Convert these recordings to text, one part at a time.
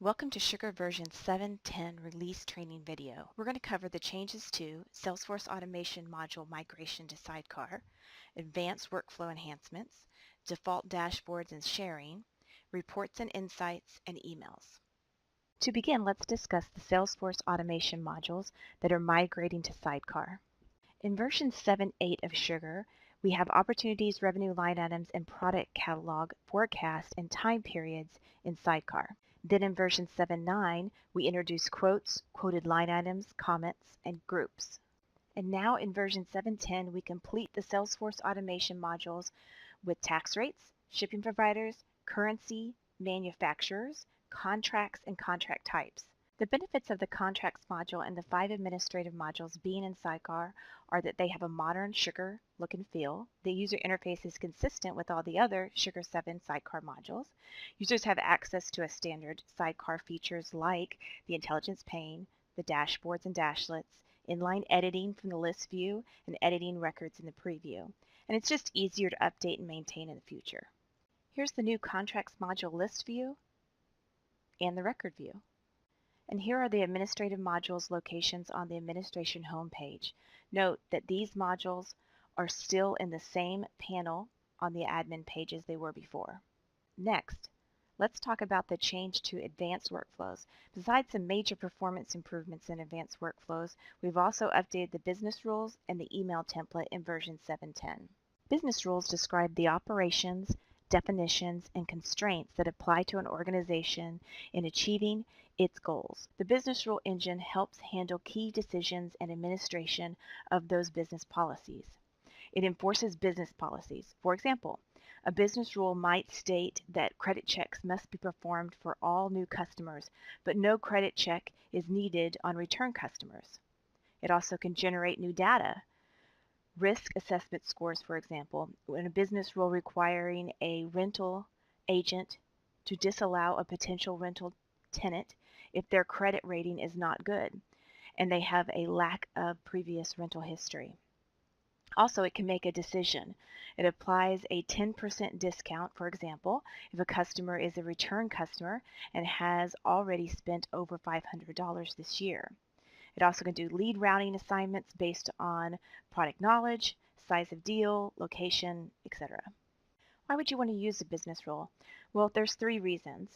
Welcome to Sugar version 7.10 release training video. We're going to cover the changes to Salesforce Automation Module migration to Sidecar, advanced workflow enhancements, default dashboards and sharing, reports and insights, and emails. To begin, let's discuss the Salesforce Automation modules that are migrating to Sidecar. In version 7.8 of Sugar, we have opportunities, revenue line items, and product catalog, forecast, and time periods in Sidecar. Then in version 7.9, we introduce quotes, quoted line items, comments, and groups. And now in version 7.10, we complete the Salesforce Automation modules with tax rates, shipping providers, currency, manufacturers, contracts, and contract types. The benefits of the Contracts module and the 5 administrative modules being in Sidecar are that they have a modern Sugar look and feel. The user interface is consistent with all the other Sugar 7 Sidecar modules. Users have access to a standard Sidecar features like the intelligence pane, the dashboards and dashlets, inline editing from the list view, and editing records in the preview. And it's just easier to update and maintain in the future. Here's the new Contracts module list view and the record view. And here are the administrative modules locations on the administration homepage. Note that these modules are still in the same panel on the admin page as they were before. Next, let's talk about the change to advanced workflows. Besides some major performance improvements in advanced workflows, we've also updated the business rules and the email template in version 7.10. Business rules describe the operations, definitions, and constraints that apply to an organization in achieving its goals. The business rule engine helps handle key decisions and administration of those business policies. It enforces business policies. For example, a business rule might state that credit checks must be performed for all new customers, but no credit check is needed on return customers. It also can generate new data. Risk assessment scores, for example, when a business rule requiring a rental agent to disallow a potential rental tenant if their credit rating is not good and they have a lack of previous rental history. Also, it can make a decision. It applies a 10% discount, for example, if a customer is a return customer and has already spent over $500 this year. It also can do lead routing assignments based on product knowledge, size of deal, location, etc. Why would you want to use a business rule? Well, there's 3 reasons.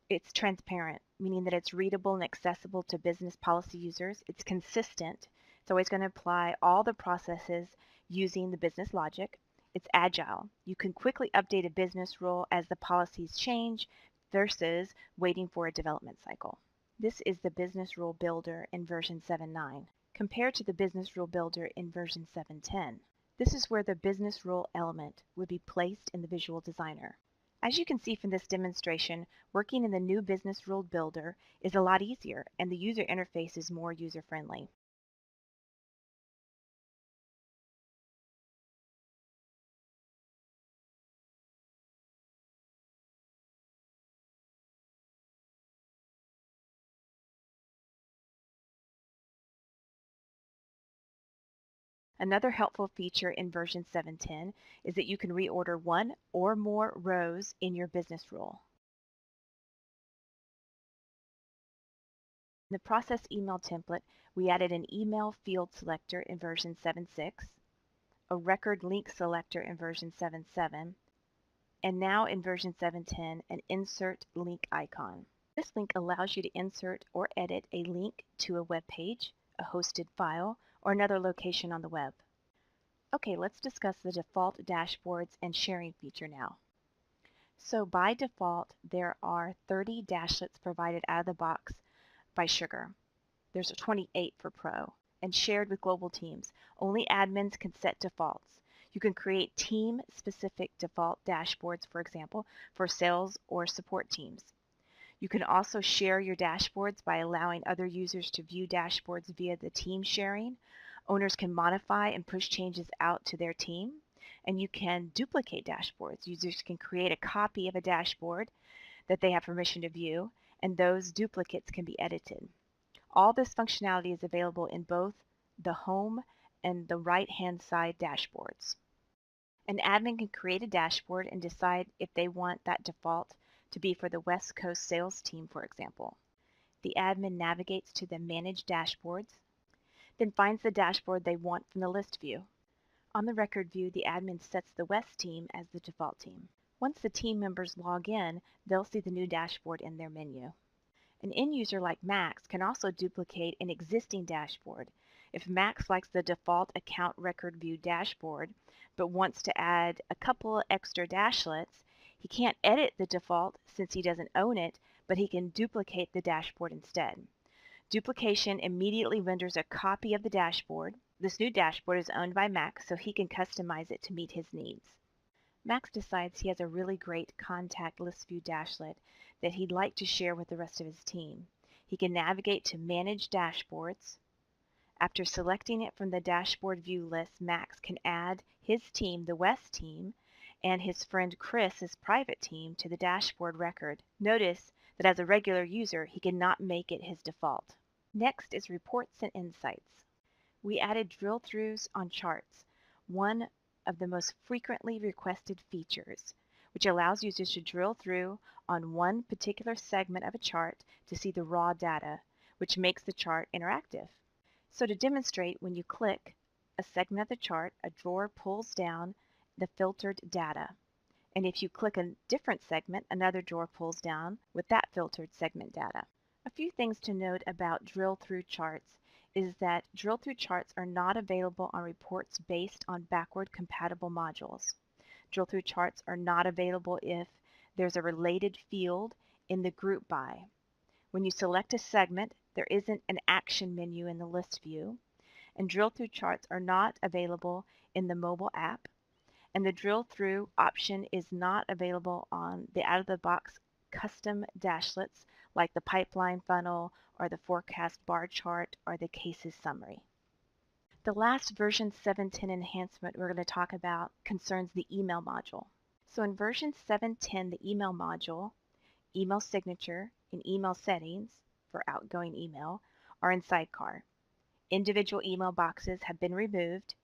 It's transparent, meaning that it's readable and accessible to business policy users. It's consistent. It's always going to apply all the processes using the business logic. It's agile. You can quickly update a business rule as the policies change versus waiting for a development cycle. This is the Business Rule Builder in version 7.9 compared to the Business Rule Builder in version 7.10. This is where the business rule element would be placed in the Visual Designer. As you can see from this demonstration, working in the new Business Rule Builder is a lot easier and the user interface is more user-friendly. Another helpful feature in version 7.10 is that you can reorder 1 or more rows in your business rule. In the process email template, we added an email field selector in version 7.6, a record link selector in version 7.7, and now in version 7.10, an insert link icon. This link allows you to insert or edit a link to a web page, a hosted file, or another location on the web. Okay, let's discuss the default dashboards and sharing feature now. So by default, there are 30 dashlets provided out of the box by Sugar. There's 28 for Pro and shared with global teams. Only admins can set defaults. You can create team-specific default dashboards, for example, for sales or support teams. You can also share your dashboards by allowing other users to view dashboards via the team sharing. Owners can modify and push changes out to their team, and you can duplicate dashboards. Users can create a copy of a dashboard that they have permission to view, and those duplicates can be edited. All this functionality is available in both the home and the right-hand side dashboards. An admin can create a dashboard and decide if they want that default to be for the West Coast sales team, for example. The admin navigates to the Manage Dashboards, then finds the dashboard they want from the list view. On the record view, the admin sets the West team as the default team. Once the team members log in, they'll see the new dashboard in their menu. An end user like Max can also duplicate an existing dashboard. If Max likes the default account record view dashboard, but wants to add a couple extra dashlets, he can't edit the default since he doesn't own it, but he can duplicate the dashboard instead. Duplication immediately renders a copy of the dashboard. This new dashboard is owned by Max, so he can customize it to meet his needs. Max decides he has a really great contact list view dashlet that he'd like to share with the rest of his team. He can navigate to Manage Dashboards. After selecting it from the dashboard view list, Max can add his team, the West team, and his friend Chris's private team to the dashboard record. Notice that as a regular user, he cannot make it his default. Next is Reports and Insights. We added drill-throughs on charts, one of the most frequently requested features, which allows users to drill through on one particular segment of a chart to see the raw data, which makes the chart interactive. So to demonstrate, when you click a segment of the chart, a drawer pulls down the filtered data. And if you click a different segment, another drawer pulls down with that filtered segment data. A few things to note about drill-through charts is that drill-through charts are not available on reports based on backward compatible modules. Drill-through charts are not available if there's a related field in the group by. When you select a segment, there isn't an action menu in the list view, and drill-through charts are not available in the mobile app, and the drill-through option is not available on the out-of-the-box custom dashlets like the pipeline funnel or the forecast bar chart or the cases summary. The last version 7.10 enhancement we're going to talk about concerns the email module. So in version 7.10, the email module, email signature, and email settings for outgoing email are in Sidecar. Individual email boxes have been removed.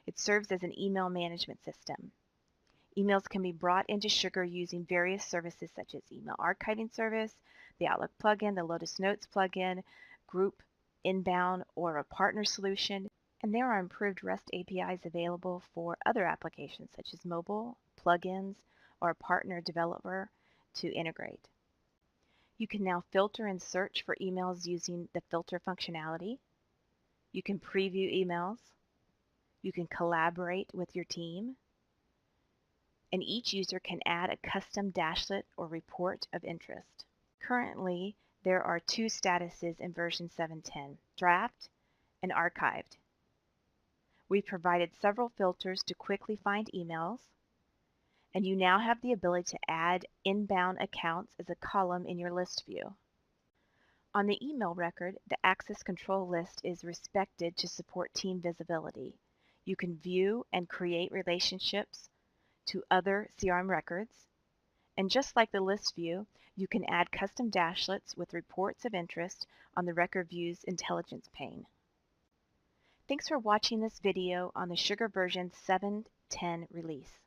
It serves as an email management system. Emails can be brought into Sugar using various services such as Email Archiving Service, the Outlook plugin, the Lotus Notes plugin, Group, Inbound, or a partner solution. And there are improved REST APIs available for other applications such as mobile, plugins, or a partner developer to integrate. You can now filter and search for emails using the filter functionality. You can preview emails. You can collaborate with your team. And each user can add a custom dashlet or report of interest. Currently, there are two statuses in version 7.10, draft and archived. We've provided several filters to quickly find emails, and you now have the ability to add inbound accounts as a column in your list view. On the email record, the access control list is respected to support team visibility. You can view and create relationships to other CRM records, and just like the list view, you can add custom dashlets with reports of interest on the record view's intelligence pane. Thanks for watching this video on the Sugar version 7.10 release.